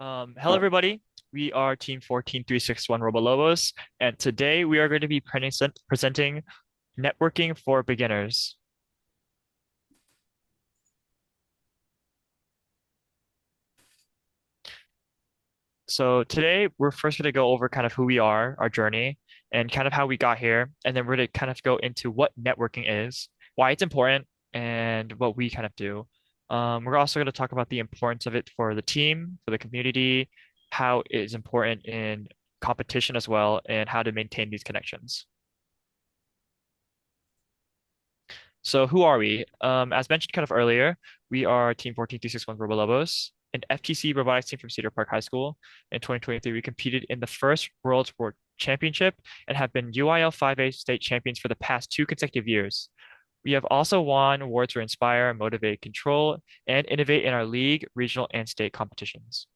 Hello, everybody. We are Team 14361 Robolobos, and today we are going to be presenting networking for beginners. So today we're first going to go over kind of who we are, our journey, and kind of how we got here, and then we're going to kind of go into what networking is, why it's important, and what we kind of do. We're also going to talk about the importance of it for the team, for the community, how it is important in competition as well, and how to maintain these connections. So who are we? As mentioned kind of earlier, we are Team 14361 Robolobos, an FTC robotics team from Cedar Park High School. In 2023, we competed in the first World Sport Championship and have been UIL 5A state champions for the past 2 consecutive years. We have also won awards for Inspire, Motivate, Control, and Innovate in our league, regional, and state competitions.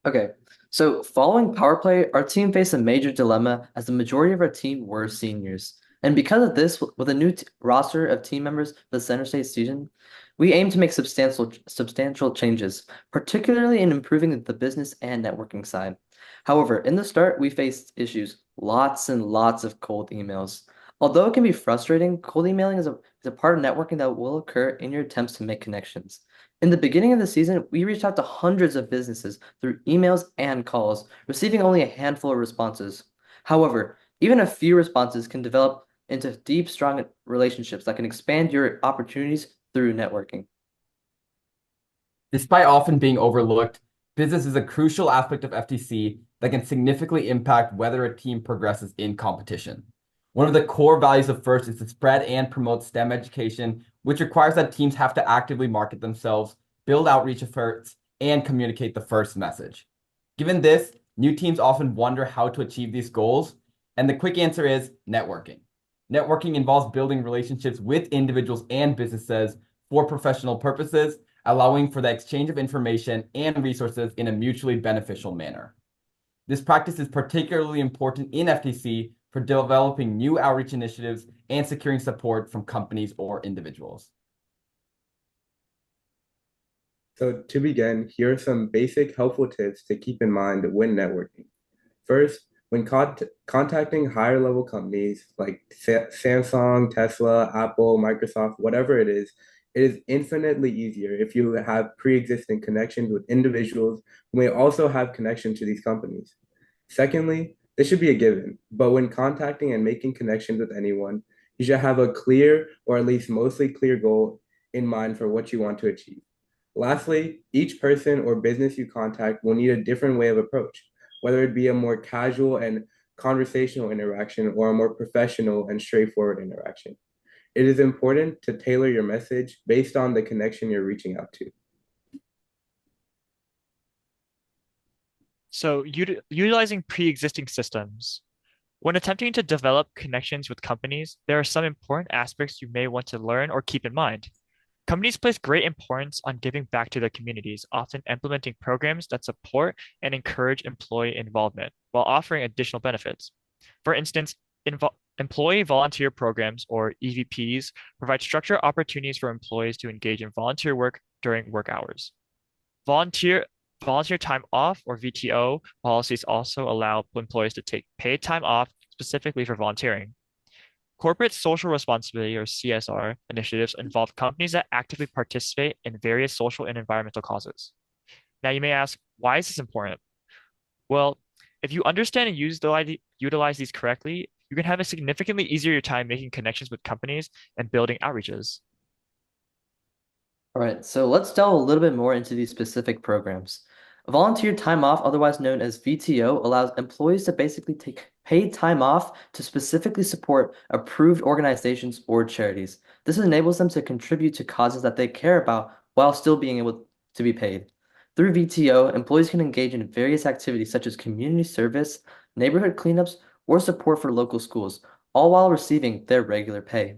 Okay, so following power play, our team faced a major dilemma as the majority of our team were seniors. And because of this, with a new roster of team members for the center stage season, we aim to make substantial changes, particularly in improving the business and networking side. However, in the start, we faced issues, lots and lots of cold emails. Although it can be frustrating, cold emailing is a part of networking that will occur in your attempts to make connections. In the beginning of the season, we reached out to hundreds of businesses through emails and calls, receiving only a handful of responses. However, even a few responses can develop into deep, strong relationships that can expand your opportunities through networking. Despite often being overlooked, business is a crucial aspect of FTC that can significantly impact whether a team progresses in competition. One of the core values of FIRST is to spread and promote STEM education, which requires that teams have to actively market themselves, build outreach efforts, and communicate the FIRST message. Given this, new teams often wonder how to achieve these goals, and the quick answer is networking. Networking involves building relationships with individuals and businesses for professional purposes, allowing for the exchange of information and resources in a mutually beneficial manner. This practice is particularly important in FTC for developing new outreach initiatives and securing support from companies or individuals. So to begin, here are some basic helpful tips to keep in mind when networking. First, when contacting higher level companies like Samsung, Tesla, Apple, Microsoft, whatever it is infinitely easier if you have pre-existing connections with individuals who may also have connection to these companies. Secondly, this should be a given, but when contacting and making connections with anyone, you should have a clear or at least mostly clear goal in mind for what you want to achieve. Lastly, each person or business you contact will need a different way of approach, whether it be a more casual and conversational interaction or a more professional and straightforward interaction. It is important to tailor your message based on the connection you're reaching out to. So, utilizing pre-existing systems. When attempting to develop connections with companies, there are some important aspects you may want to learn or keep in mind. Companies place great importance on giving back to their communities, often implementing programs that support and encourage employee involvement while offering additional benefits. For instance, employee volunteer programs, or EVPs, provide structured opportunities for employees to engage in volunteer work during work hours. Volunteer Volunteer time off, or VTO, policies also allow employees to take paid time off specifically for volunteering. Corporate social responsibility, or CSR, initiatives involve companies that actively participate in various social and environmental causes. Now, you may ask, why is this important? Well, if you understand and utilize these correctly, you can have a significantly easier time making connections with companies and building outreaches. All right, so let's delve a little bit more into these specific programs. Volunteer time off, otherwise known as VTO, allows employees to basically take paid time off to specifically support approved organizations or charities. This enables them to contribute to causes that they care about while still being able to be paid. Through VTO, employees can engage in various activities such as community service, neighborhood cleanups, or support for local schools, all while receiving their regular pay.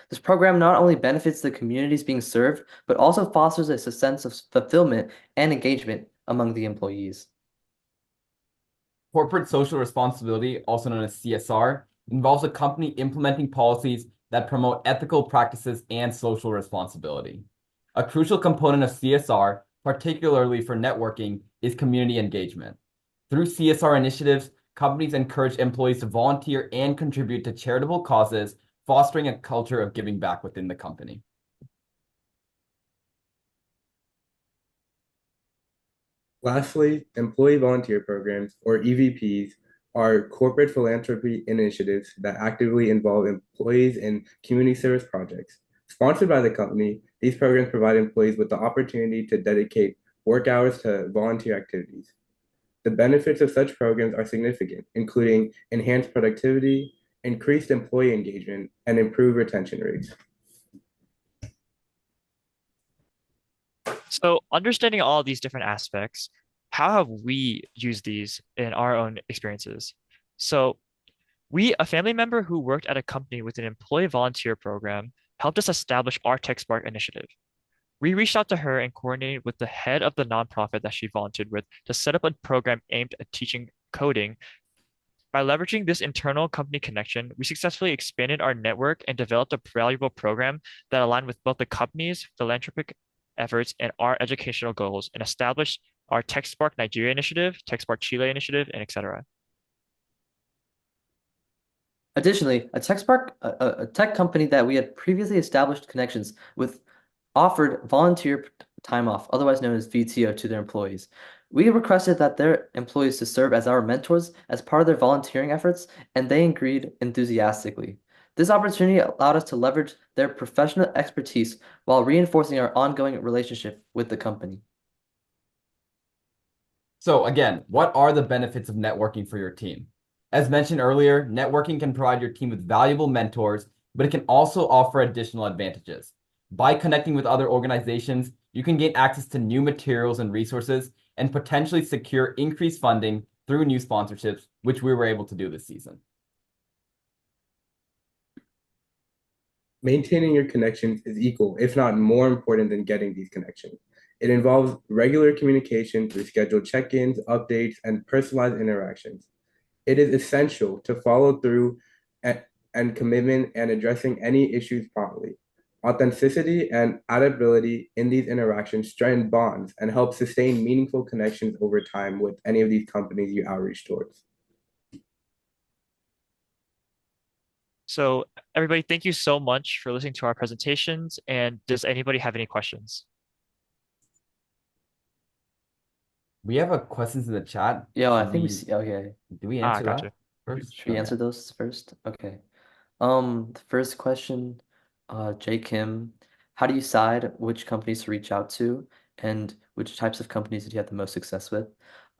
This program not only benefits the communities being served, but also fosters a sense of fulfillment and engagement among the employees. Corporate social responsibility, also known as CSR, involves a company implementing policies that promote ethical practices and social responsibility. A crucial component of CSR, particularly for networking, is community engagement. Through CSR initiatives, companies encourage employees to volunteer and contribute to charitable causes, fostering a culture of giving back within the company. Lastly, employee volunteer programs, or EVPs, are corporate philanthropy initiatives that actively involve employees in community service projects. Sponsored by the company, these programs provide employees with the opportunity to dedicate work hours to volunteer activities. The benefits of such programs are significant, including enhanced productivity, increased employee engagement, and improved retention rates. So, understanding all these different aspects, how have we used these in our own experiences? So, a family member who worked at a company with an employee volunteer program, helped us establish our TechSpark initiative. We reached out to her and coordinated with the head of the nonprofit that she volunteered with to set up a program aimed at teaching coding. By leveraging this internal company connection, we successfully expanded our network and developed a valuable program that aligned with both the company's philanthropic efforts and our educational goals and established our TechSpark Nigeria initiative, TechSpark Chile initiative, and etc. Additionally, a tech company that we had previously established connections with, offered volunteer time off, otherwise known as VTO, to their employees. We requested that their employees to serve as our mentors as part of their volunteering efforts, and they agreed enthusiastically. This opportunity allowed us to leverage their professional expertise while reinforcing our ongoing relationship with the company. So again, what are the benefits of networking for your team? As mentioned earlier, networking can provide your team with valuable mentors, but it can also offer additional advantages. By connecting with other organizations, you can gain access to new materials and resources and potentially secure increased funding through new sponsorships, which we were able to do this season. Maintaining your connections is equal, if not more important than getting these connections. It involves regular communication through scheduled check-ins, updates, and personalized interactions. It is essential to follow through and commitment and addressing any issues promptly. Authenticity and adaptability in these interactions strengthen bonds and help sustain meaningful connections over time with any of these companies you outreach towards. So, everybody, thank you so much for listening to our presentations. And does anybody have any questions? We have a questions in the chat. Yeah, I Should think we we see. Okay, do we answer that Gotcha. first? should we Okay. answer those first? Okay. The first question, J. Kim, how do you decide which companies to reach out to, and which types of companies did you have the most success with?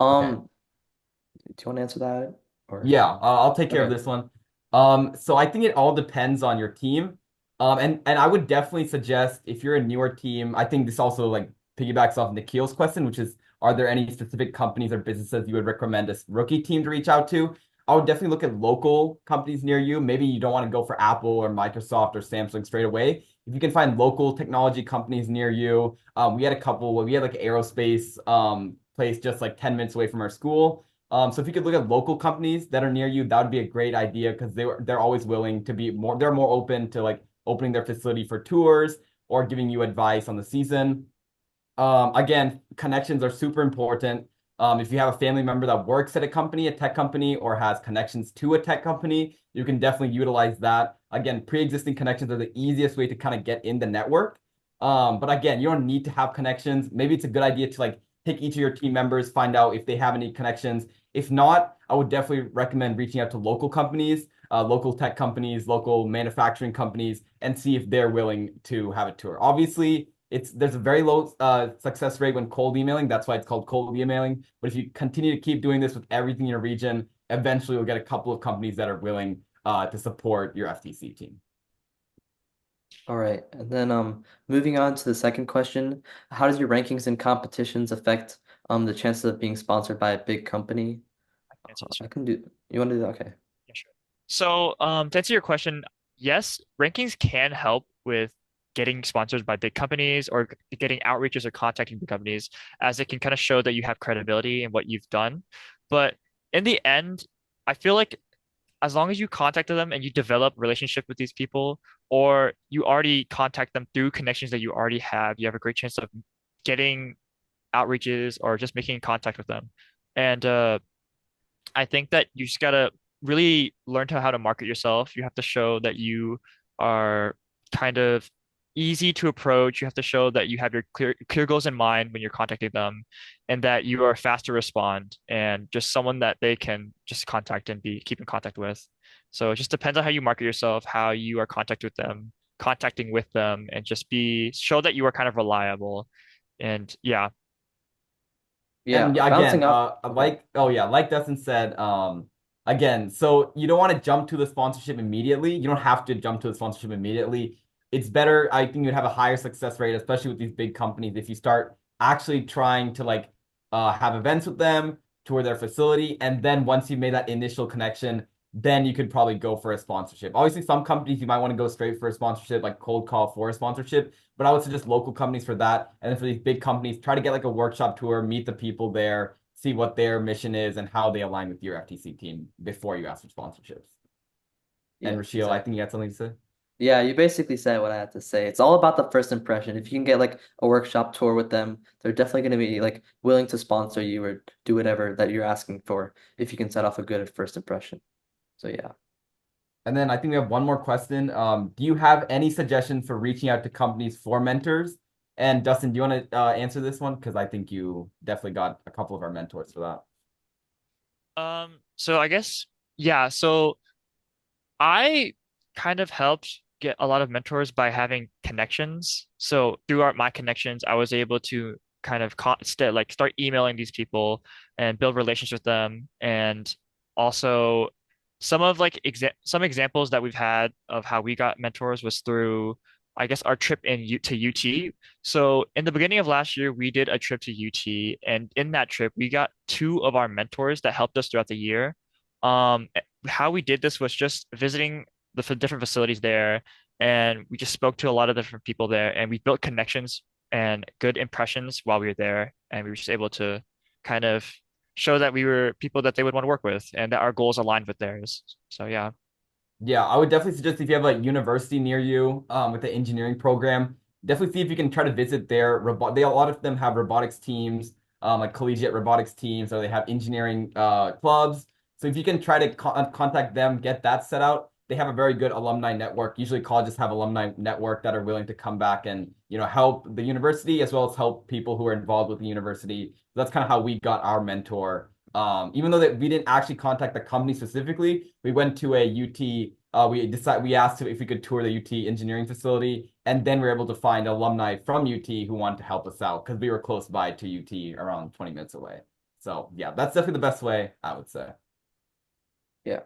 Okay. Do you want to answer that? Or Yeah, I'll take care of okay. this one. So I think it all depends on your team. And I would definitely suggest if you're a newer team, I think this also like piggybacks off Nikhil's question, which is, are there any specific companies or businesses you would recommend a rookie team to reach out to? I would definitely look at local companies near you. Maybe you don't want to go for Apple or Microsoft or Samsung straight away. If you can find local technology companies near you, we had a couple. We had like an aerospace place just like 10 minutes away from our school. So if you could look at local companies that are near you, that would be a great idea because they're always willing to be more. They're more open to like opening their facility for tours or giving you advice on the season. Again, connections are super important. If you have a family member that works at a tech company, or has connections to a tech company, you can definitely utilize that. Again, pre-existing connections are the easiest way to kind of get in the network. But again, you don't need to have connections. Maybe it's a good idea to like pick each of your team members, find out if they have any connections. If not, I would definitely recommend reaching out to local companies, local tech companies, local manufacturing companies, and see if they're willing to have a tour. Obviously, there's a very low success rate when cold emailing. That's why it's called cold emailing. But if you continue to keep doing this with everything in your region, eventually you'll get a couple of companies that are willing to support your FTC team. All right. And then moving on to the second question, how does your rankings and competitions affect the chances of being sponsored by a big company? Answer this. I can do, you want to do that? Okay. Yeah, sure. So, to answer your question, yes, rankings can help with getting sponsors by big companies or getting outreaches or contacting big companies, as it can kind of show that you have credibility in what you've done. But in the end, I feel like as long as you contact them and you develop relationship with these people, or you already contact them through connections that you already have, you have a great chance of getting outreaches or just making contact with them. And I think that you just gotta really learn to how to market yourself. You have to show that you are kind of easy to approach. You have to show that you have your clear goals in mind when you're contacting them, and that you are fast to respond and just someone that they can just contact and be keep in contact with. So it just depends on how you market yourself, how you are contacting with them, and just be show that you are kind of reliable. And yeah. Yeah, And yeah, again, bouncing off. Okay. like Dustin said, again, so you don't want to jump to the sponsorship immediately. You don't have to jump to the sponsorship immediately. It's better, I think you'd have a higher success rate, especially with these big companies, if you start actually trying to like have events with them, tour their facility, and then once you've made that initial connection, then you could probably go for a sponsorship. Obviously, some companies you might want to go straight for a sponsorship, like cold call for a sponsorship. But I would suggest local companies for that. And then for these big companies, try to get like a workshop tour, meet the people there, see what their mission is and how they align with your FTC team before you ask for sponsorships. And Yeah, Rochelle, I exactly. think you had something to say. Yeah, you basically said what I had to say. It's all about the first impression. If you can get like a workshop tour with them, they're definitely going to be like willing to sponsor you or do whatever that you're asking for if you can set off a good first impression. So yeah. And then I think we have one more question. Do you have any suggestions for reaching out to companies for mentors? And Dustin, do you want to answer this one? Because I think you definitely got a couple of our mentors for that. So I guess, yeah, so I kind of helped get a lot of mentors by having connections. So through my connections, I was able to kind of start emailing these people and build relationships with them. And also some examples that we've had of how we got mentors was through, I guess, our trip to UT. So in the beginning of last year, we did a trip to UT, and in that trip, we got two of our mentors that helped us throughout the year. Um, how we did this was just visiting the different facilities there, and we just spoke to a lot of different people there, and we built connections and good impressions while we were there, and we were just able to kind of show that we were people that they would want to work with and that our goals aligned with theirs. So yeah. Yeah, I would definitely suggest if you have a university near you with the engineering program, definitely see if you can try to visit their a lot of them have robotics teams, like collegiate robotics teams, or they have engineering clubs. So if you can try to contact them, get that set out. They have a very good alumni network. Usually colleges have alumni network that are willing to come back and, help the university as well as help people who are involved with the university. That's kind of how we got our mentor. Even though that we didn't actually contact the company specifically, we went to a UT. We asked if we could tour the UT engineering facility, and then we were able to find alumni from UT who wanted to help us out because we were close by to UT, around 20 minutes away. So yeah, that's definitely the best way, I would say. Yeah.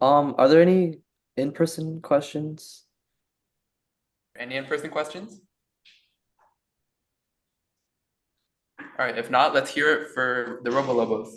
Are there any in-person questions? Any in-person questions? All right, if not, let's hear it for the Robolobos.